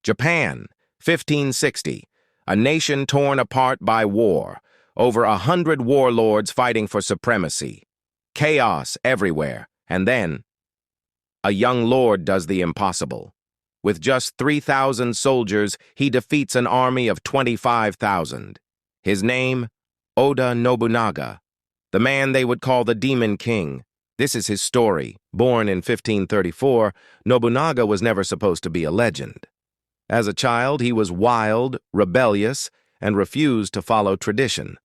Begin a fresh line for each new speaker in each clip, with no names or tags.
Japan, 1560. A nation torn apart by war. Over 100 warlords fighting for supremacy. Chaos everywhere. And then, a young lord does the impossible. With just 3,000 soldiers, he defeats an army of 25,000. His name, Oda Nobunaga, the man they would call the Demon King. This is his story. Born in 1534, Nobunaga was never supposed to be a legend. As a child, he was wild, rebellious, and refused to follow tradition.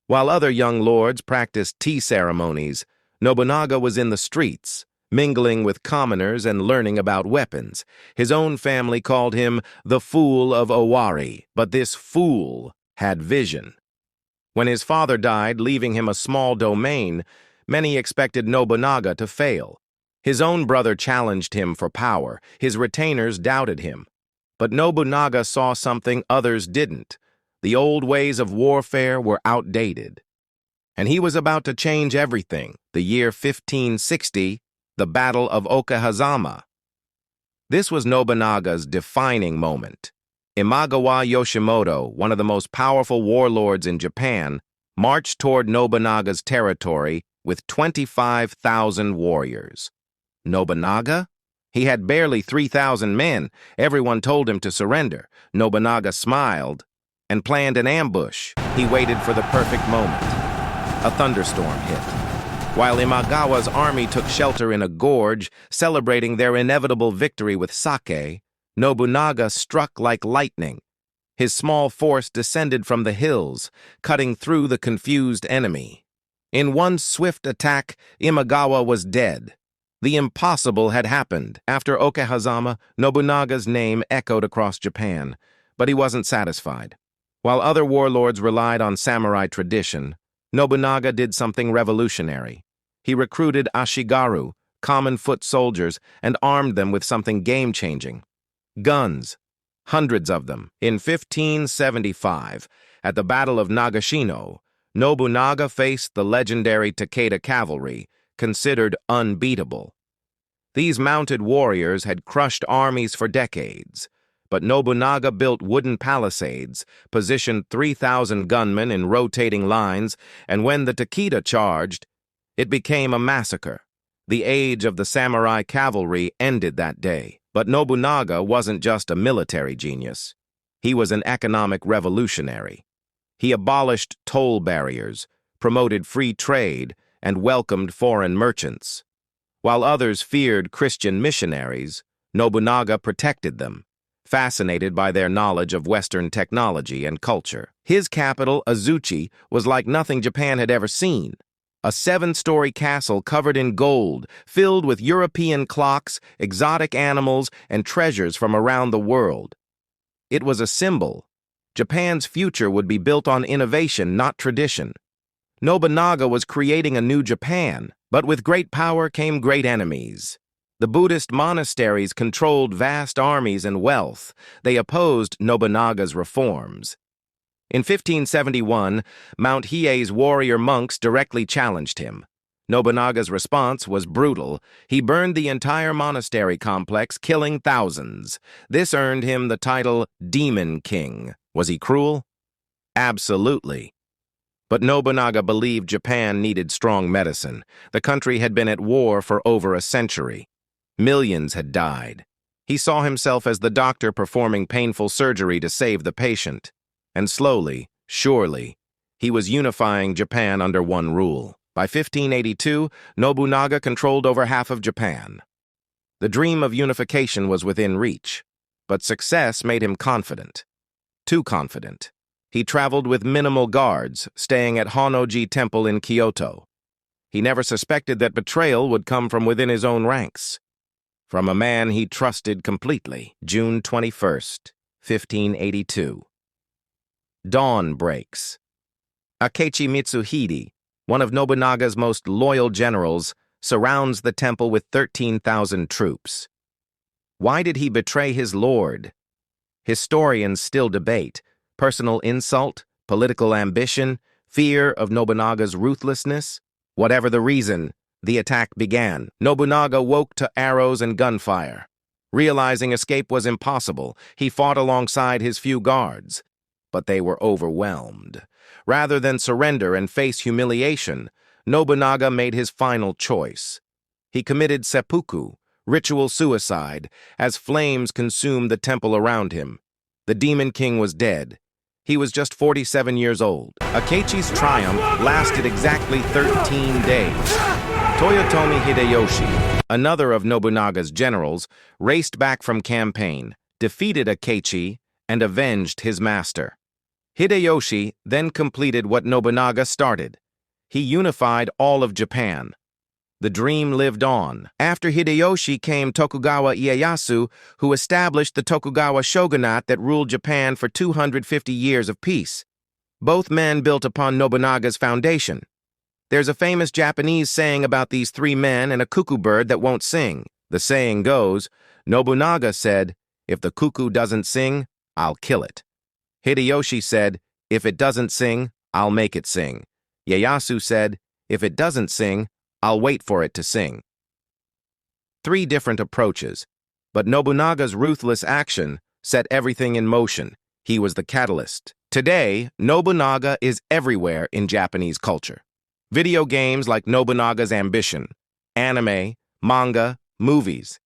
While other young lords practiced tea ceremonies, Nobunaga was in the streets, mingling with commoners and learning about weapons. His own family called him the Fool of Owari, but this fool had vision. When his father died, leaving him a small domain, many expected Nobunaga to fail. His own brother challenged him for power. His retainers doubted him. But Nobunaga saw something others didn't. The old ways of warfare were outdated. And he was about to change everything. The year 1560, the Battle of Okehazama. This was Nobunaga's defining moment. Imagawa Yoshimoto, one of the most powerful warlords in Japan, marched toward Nobunaga's territory with 25,000 warriors. Nobunaga? He had barely 3,000 men. Everyone told him to surrender. Nobunaga smiled and planned an ambush. He waited for the perfect moment. A thunderstorm hit. While Imagawa's army took shelter in a gorge, celebrating their inevitable victory with sake, Nobunaga struck like lightning. His small force descended from the hills, cutting through the confused enemy. In one swift attack, Imagawa was dead. The impossible had happened. After Okehazama, Nobunaga's name echoed across Japan, but he wasn't satisfied. While other warlords relied on samurai tradition, Nobunaga did something revolutionary. He recruited ashigaru, common foot soldiers, and armed them with something game-changing. Guns. Hundreds of them. In 1575, at the Battle of Nagashino, Nobunaga faced the legendary Takeda cavalry, considered unbeatable. These mounted warriors had crushed armies for decades, but Nobunaga built wooden palisades, positioned 3,000 gunmen in rotating lines, and when the Takeda charged, it became a massacre. The age of the samurai cavalry ended that day. But Nobunaga wasn't just a military genius. He was an economic revolutionary. He abolished toll barriers, promoted free trade, and welcomed foreign merchants. While others feared Christian missionaries, Nobunaga protected them, fascinated by their knowledge of Western technology and culture. His capital, Azuchi, was like nothing Japan had ever seen. A 7-story castle covered in gold, filled with European clocks, exotic animals, and treasures from around the world. It was a symbol. Japan's future would be built on innovation, not tradition. Nobunaga was creating a new Japan, but with great power came great enemies. The Buddhist monasteries controlled vast armies and wealth. They opposed Nobunaga's reforms. In 1571, Mount Hiei's warrior monks directly challenged him. Nobunaga's response was brutal. He burned the entire monastery complex, killing thousands. This earned him the title Demon King. Was he cruel? Absolutely. But Nobunaga believed Japan needed strong medicine. The country had been at war for over a century. Millions had died. He saw himself as the doctor performing painful surgery to save the patient. And slowly, surely, he was unifying Japan under one rule. By 1582, Nobunaga controlled over half of Japan. The dream of unification was within reach, but success made him confident. Too confident. He traveled with minimal guards, staying at Honnoji Temple in Kyoto. He never suspected that betrayal would come from within his own ranks. From a man he trusted completely. June 21st, 1582. Dawn breaks. Akechi Mitsuhide, one of Nobunaga's most loyal generals, surrounds the temple with 13,000 troops. Why did he betray his lord? Historians still debate. Personal insult, political ambition, fear of Nobunaga's ruthlessness? Whatever the reason, the attack began. Nobunaga woke to arrows and gunfire. Realizing escape was impossible, he fought alongside his few guards. But they were overwhelmed. Rather than surrender and face humiliation, Nobunaga made his final choice. He committed seppuku, ritual suicide, as flames consumed the temple around him. The Demon King was dead. He was just 47 years old. Akechi's triumph lasted exactly 13 days. Toyotomi Hideyoshi, another of Nobunaga's generals, raced back from campaign, defeated Akechi, and avenged his master. Hideyoshi then completed what Nobunaga started. He unified all of Japan. The dream lived on. After Hideyoshi came Tokugawa Ieyasu, who established the Tokugawa shogunate that ruled Japan for 250 years of peace. Both men built upon Nobunaga's foundation. There's a famous Japanese saying about these three men and a cuckoo bird that won't sing. The saying goes, Nobunaga said, "If the cuckoo doesn't sing, I'll kill it." Hideyoshi said, "If it doesn't sing, I'll make it sing." Ieyasu said, "If it doesn't sing, I'll wait for it to sing." Three different approaches, but Nobunaga's ruthless action set everything in motion. He was the catalyst. Today, Nobunaga is everywhere in Japanese culture. Video games like Nobunaga's Ambition, anime, manga, movies.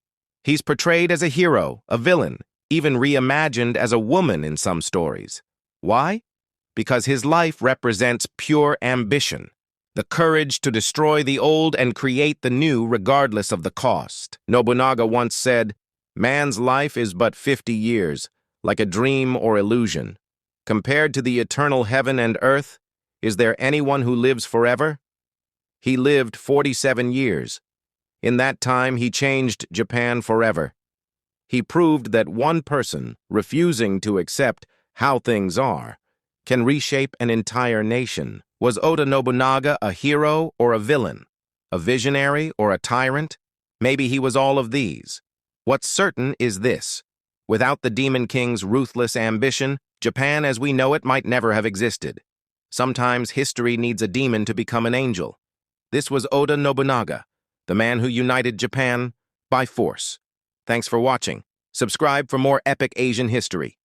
He's portrayed as a hero, a villain, even reimagined as a woman in some stories. Why? Because his life represents pure ambition. The courage to destroy the old and create the new regardless of the cost. Nobunaga once said, "Man's life is but 50 years, like a dream or illusion. Compared to the eternal heaven and earth, is there anyone who lives forever?" He lived 47 years. In that time, he changed Japan forever. He proved that one person, refusing to accept how things are, can reshape an entire nation. Was Oda Nobunaga a hero or a villain? A visionary or a tyrant? Maybe he was all of these. What's certain is this. Without the Demon King's ruthless ambition, Japan as we know it might never have existed. Sometimes history needs a demon to become an angel. This was Oda Nobunaga, the man who united Japan by force. Thanks for watching. Subscribe for more epic Asian history.